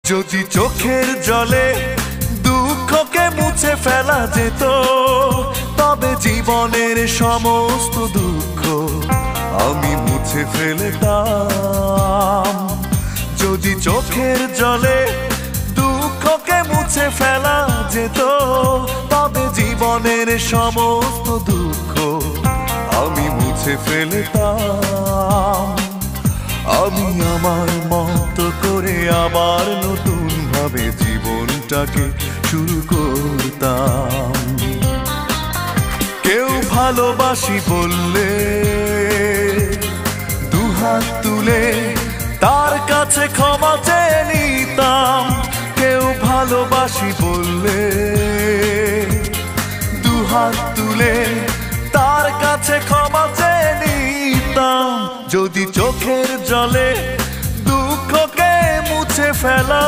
যদি চোখের জলে দুঃখকে মুছে ফেলা যেত, তবে জীবনের সমস্ত দুঃখ আমি মুছে ফেলতাম। যদি চোখের জলে দুঃখকে মুছে ফেলা যেত, তবে জীবনের সমস্ত দুঃখ আমি মুছে ফেলতাম। আমি আমার মতো করে আবার নতুন ভাবে জীবনটাকে শুরু করতাম। কেউ ভালোবাসি বললে দুহাত তুলে তার কাছে ক্ষমা চেয়ে নিতাম। কেউ ভালোবাসি বললে দুহাত তুলে তার কাছে ক্ষমা চেয়ে নিতাম। যদি চোখের জলে দুঃখকে মুছে ফেলা